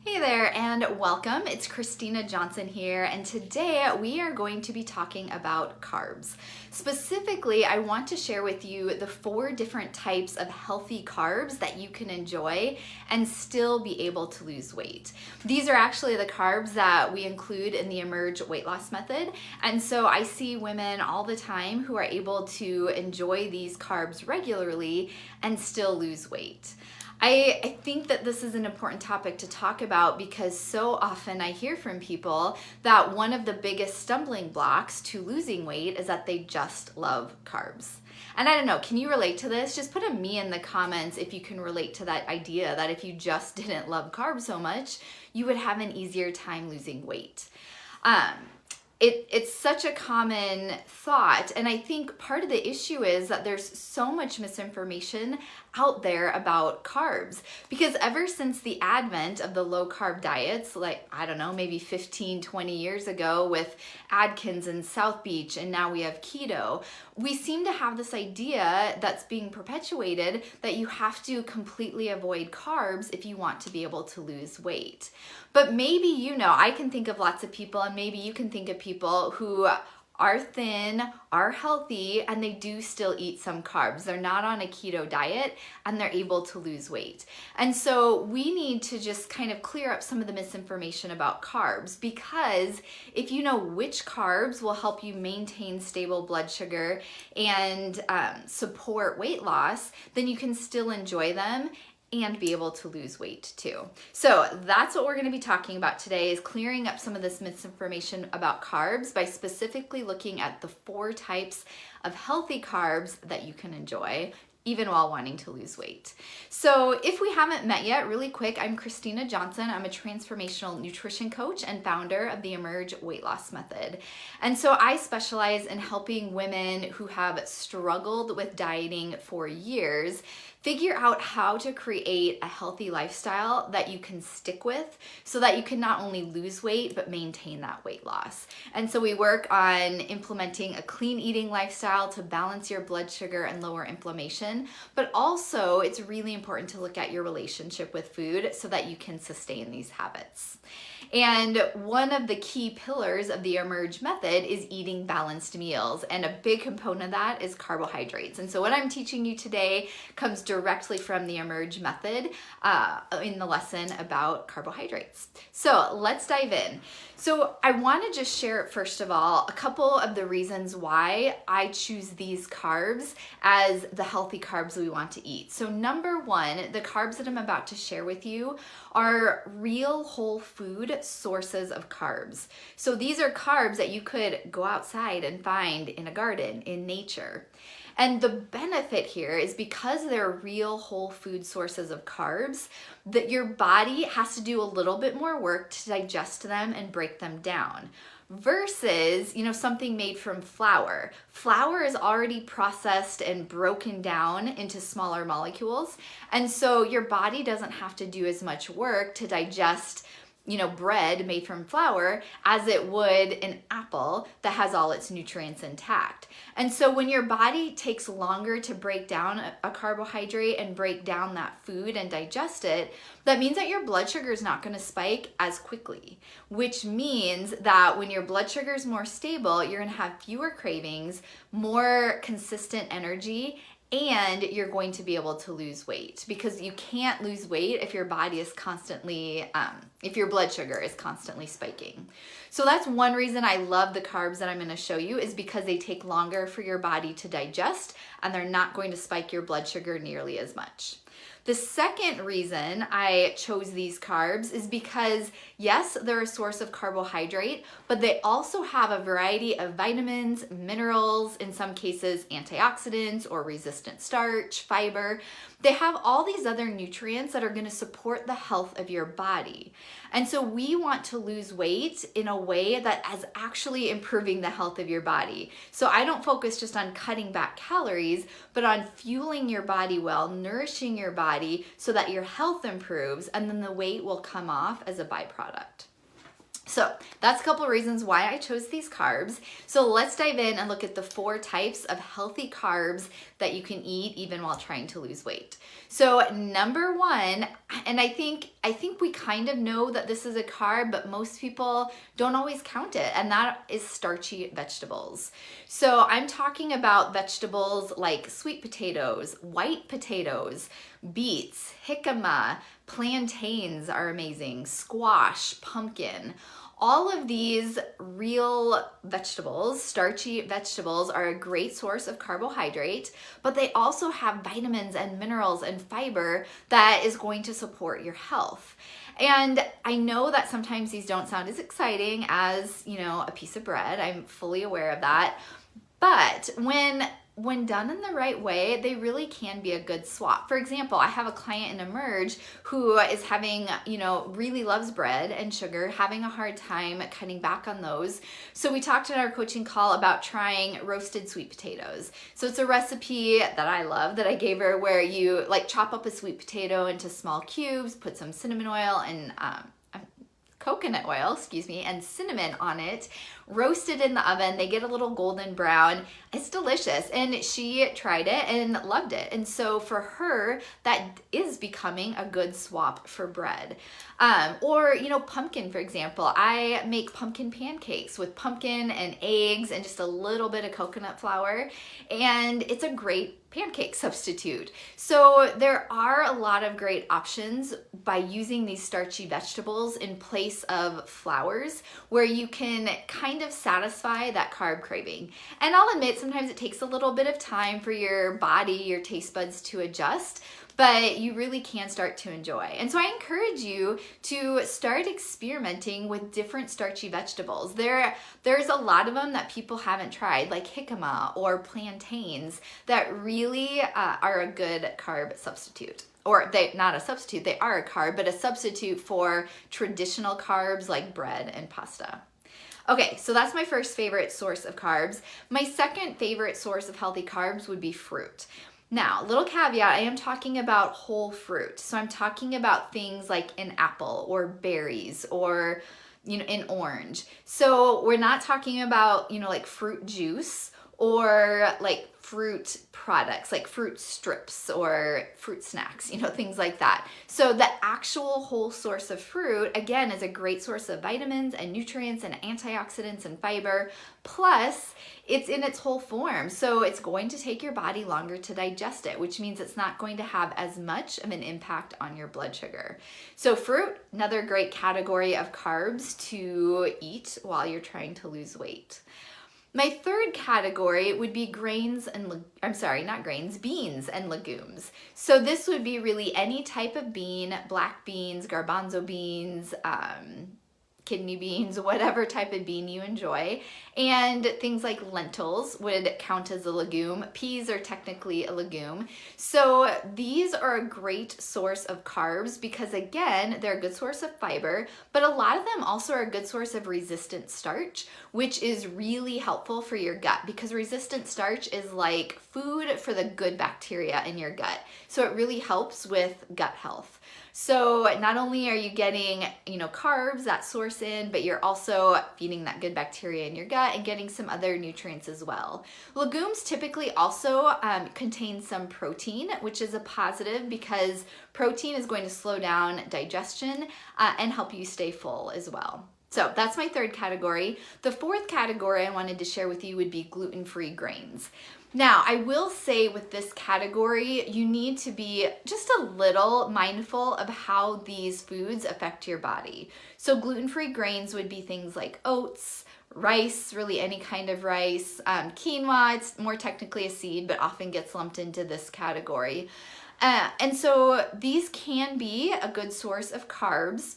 Hey there and welcome. It's Christina Johnson here, and today we are going to be talking about carbs. Specifically, I want to share with you the 4 different types of healthy carbs that you can enjoy and still be able to lose weight. These are actually the carbs that we include in the Emerge weight loss method, and so I see women all the time who are able to enjoy these carbs regularly and still lose weight. I think that this is an important topic to talk about because so often I hear from people that one of the biggest stumbling blocks to losing weight is that they just love carbs. And I don't know, can you relate to this? Just put a me in the comments if you can relate to that idea that if you just didn't love carbs so much, you would have an easier time losing weight. It's such a common thought, and I think part of the issue is that there's so much misinformation out there about carbs, because ever since the advent of the low carb diets, like, I don't know, maybe 15, 20 years ago with Atkins and South Beach, and now we have keto, we seem to have this idea that's being perpetuated that you have to completely avoid carbs if you want to be able to lose weight. But maybe, I can think of lots of people, and maybe you can think of people who are thin, are healthy, and they do still eat some carbs. They're not on a keto diet and they're able to lose weight. And so we need to just kind of clear up some of the misinformation about carbs, because if you know which carbs will help you maintain stable blood sugar and support weight loss, then you can still enjoy them and be able to lose weight too. So that's what we're going to be talking about today, is clearing up some of this misinformation about carbs by specifically looking at the 4 types of healthy carbs that you can enjoy even while wanting to lose weight. So if we haven't met yet, really quick, I'm Christina Johnson. I'm a transformational nutrition coach and founder of the Emerge weight loss method. And so I specialize in helping women who have struggled with dieting for years figure out how to create a healthy lifestyle that you can stick with so that you can not only lose weight but maintain that weight loss. And so we work on implementing a clean eating lifestyle to balance your blood sugar and lower inflammation, but also it's really important to look at your relationship with food so that you can sustain these habits. And one of the key pillars of the Emerge method is eating balanced meals, and a big component of that is carbohydrates. And so what I'm teaching you today comes directly from the Emerge method in the lesson about carbohydrates. So let's dive in. So I want to just share, first of all, a couple of the reasons why I choose these carbs as the healthy carbs we want to eat. So number 1, the carbs that I'm about to share with you are real whole food sources of carbs. So these are carbs that you could go outside and find in a garden, in nature. And the benefit here is because they're real whole food sources of carbs, that your body has to do a little bit more work to digest them and break them down. Versus, something made from flour. Flour is already processed and broken down into smaller molecules. And so your body doesn't have to do as much work to digest bread made from flour as it would an apple that has all its nutrients intact. And so when your body takes longer to break down a carbohydrate and break down that food and digest it, that means that your blood sugar is not going to spike as quickly, which means that when your blood sugar is more stable, you're going to have fewer cravings, more consistent energy, and you're going to be able to lose weight, because you can't lose weight if your body is constantly, if your blood sugar is constantly spiking. So that's one reason I love the carbs that I'm going to show you, is because they take longer for your body to digest and they're not going to spike your blood sugar nearly as much. The second reason I chose these carbs is because, yes, they're a source of carbohydrate, but they also have a variety of vitamins, minerals, in some cases antioxidants or resistant starch, fiber. They have all these other nutrients that are going to support the health of your body. And so we want to lose weight in a way that is actually improving the health of your body. So I don't focus just on cutting back calories, but on fueling your body well, nourishing your body so that your health improves, and then the weight will come off as a byproduct. So that's a couple of reasons why I chose these carbs. So let's dive in and look at the 4 types of healthy carbs that you can eat even while trying to lose weight. So number 1, and I think we kind of know that this is a carb, but most people don't always count it, and that is starchy vegetables. So I'm talking about vegetables like sweet potatoes, white potatoes, beets, jicama, plantains are amazing, squash, pumpkin. All of these real vegetables, starchy vegetables, are a great source of carbohydrate, but they also have vitamins and minerals and fiber that is going to support your health. And I know that sometimes these don't sound as exciting as, a piece of bread. I'm fully aware of that. But when done in the right way, they really can be a good swap. For example, I have a client in Emerge who is having, really loves bread and sugar, having a hard time cutting back on those. So we talked in our coaching call about trying roasted sweet potatoes. So it's a recipe that I love that I gave her where you chop up a sweet potato into small cubes, put some cinnamon oil and coconut oil, and cinnamon on it, roast it in the oven. They get a little golden brown. It's delicious. And she tried it and loved it. And so for her, that is becoming a good swap for bread. Or pumpkin, for example. I make pumpkin pancakes with pumpkin and eggs and just a little bit of coconut flour. And it's a great pancake substitute. So there are a lot of great options by using these starchy vegetables in place of flours, where you can kind of satisfy that carb craving. And I'll admit, sometimes it takes a little bit of time for your body, your taste buds to adjust, but you really can start to enjoy. And so I encourage you to start experimenting with different starchy vegetables. There's a lot of them that people haven't tried, like jicama or plantains, that really are a good carb substitute. Or not a substitute, they are a carb, but a substitute for traditional carbs like bread and pasta. Okay, so that's my first favorite source of carbs. My second favorite source of healthy carbs would be fruit. Now, little caveat, I am talking about whole fruit. So I'm talking about things like an apple or berries or, an orange. So we're not talking about, like fruit juice or like fruit products, like fruit strips or fruit snacks, things like that. So the actual whole source of fruit, again, is a great source of vitamins and nutrients and antioxidants and fiber. Plus, it's in its whole form. So it's going to take your body longer to digest it, which means it's not going to have as much of an impact on your blood sugar. So fruit, another great category of carbs to eat while you're trying to lose weight. My third category would be beans and legumes. So this would be really any type of bean, black beans, garbanzo beans, kidney beans, whatever type of bean you enjoy. And things like lentils would count as a legume. Peas are technically a legume. So these are a great source of carbs because, again, they're a good source of fiber, but a lot of them also are a good source of resistant starch, which is really helpful for your gut because resistant starch is like food for the good bacteria in your gut. So it really helps with gut health. So not only are you getting, carbs, that source in, but you're also feeding that good bacteria in your gut and getting some other nutrients as well. Legumes typically also contain some protein, which is a positive because protein is going to slow down digestion and help you stay full as well. So that's my third category. The fourth category I wanted to share with you would be gluten-free grains. Now, I will say with this category, you need to be just a little mindful of how these foods affect your body. So gluten-free grains would be things like oats, rice, really any kind of rice, quinoa, it's more technically a seed, but often gets lumped into this category. And so these can be a good source of carbs.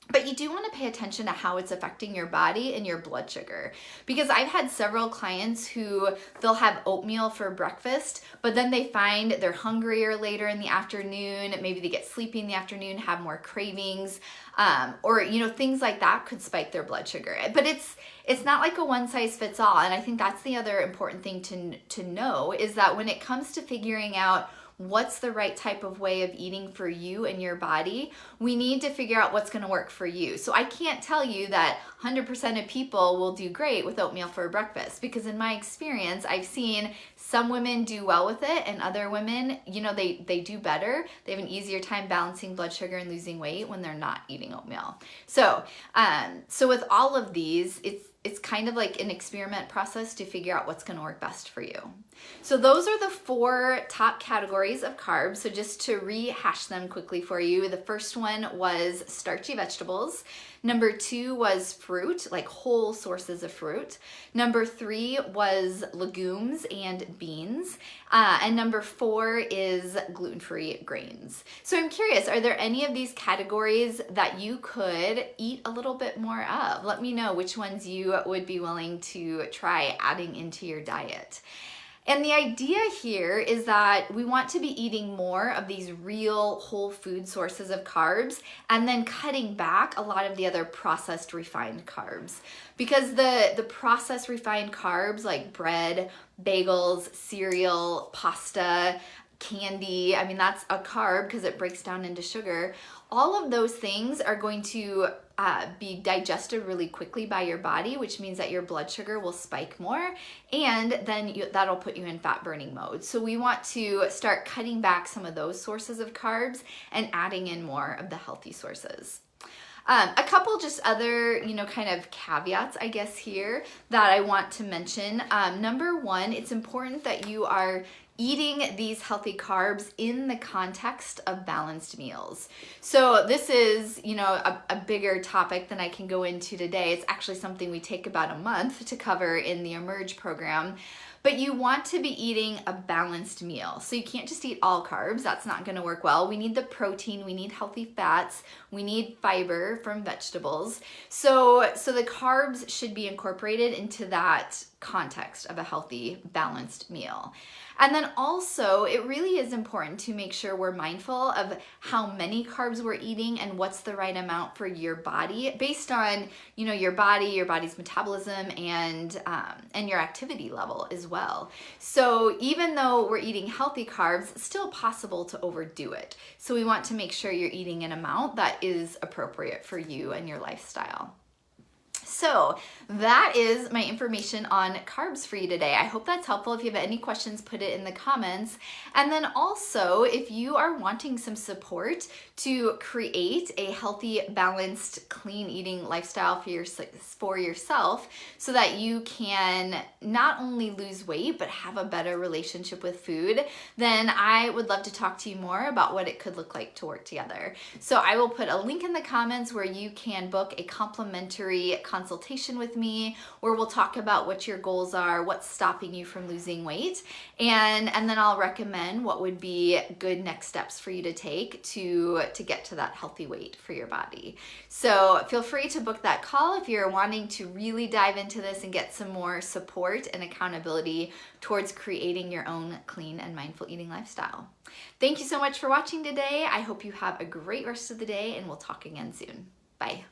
But you do want to pay attention to how it's affecting your body and your blood sugar. Because I've had several clients who they'll have oatmeal for breakfast, but then they find they're hungrier later in the afternoon. Maybe they get sleepy in the afternoon, have more cravings, or things like that could spike their blood sugar. But it's not like a one size fits all. And I think that's the other important thing to know is that when it comes to figuring out what's the right type of way of eating for you and your body, we need to figure out what's going to work for you. So I can't tell you that 100% of people will do great with oatmeal for breakfast, because in my experience, I've seen some women do well with it and other women, they do better. They have an easier time balancing blood sugar and losing weight when they're not eating oatmeal. So with all of these, it's kind of like an experiment process to figure out what's going to work best for you. So those are the 4 top categories of carbs. So just to rehash them quickly for you, the first one was starchy vegetables. Number 2 was fruit, like whole sources of fruit. Number 3 was legumes and beans. And number 4 is gluten-free grains. So I'm curious, are there any of these categories that you could eat a little bit more of? Let me know which ones you would be willing to try adding into your diet. And the idea here is that we want to be eating more of these real whole food sources of carbs and then cutting back a lot of the other processed refined carbs. Because the processed refined carbs like bread, bagels, cereal, pasta, candy, I mean, that's a carb because it breaks down into sugar. All of those things are going to be digested really quickly by your body, which means that your blood sugar will spike more, and then that'll put you in fat burning mode. So we want to start cutting back some of those sources of carbs and adding in more of the healthy sources. A couple just other, kind of caveats, I guess, here that I want to mention. Number 1, it's important that you are eating these healthy carbs in the context of balanced meals. So this is, a bigger topic than I can go into today. It's actually something we take about a month to cover in the Emerge program. But you want to be eating a balanced meal. So you can't just eat all carbs. That's not going to work well. We need the protein, we need healthy fats, we need fiber from vegetables. So the carbs should be incorporated into that context of a healthy, balanced meal. And then also, it really is important to make sure we're mindful of how many carbs we're eating and what's the right amount for your body based on, your body's metabolism and your activity level as well. So even though we're eating healthy carbs, it's still possible to overdo it. So we want to make sure you're eating an amount that is appropriate for you and your lifestyle. So that is my information on carbs for you today. I hope that's helpful. If you have any questions, put it in the comments. And then also, if you are wanting some support to create a healthy, balanced, clean eating lifestyle for yourself so that you can not only lose weight, but have a better relationship with food, then I would love to talk to you more about what it could look like to work together. So I will put a link in the comments where you can book a complimentary consultation with me, where we'll talk about what your goals are, what's stopping you from losing weight, and then I'll recommend what would be good next steps for you to take to get to that healthy weight for your body. So feel free to book that call if you're wanting to really dive into this and get some more support and accountability towards creating your own clean and mindful eating lifestyle. Thank you so much for watching today. I hope you have a great rest of the day, and we'll talk again soon. Bye.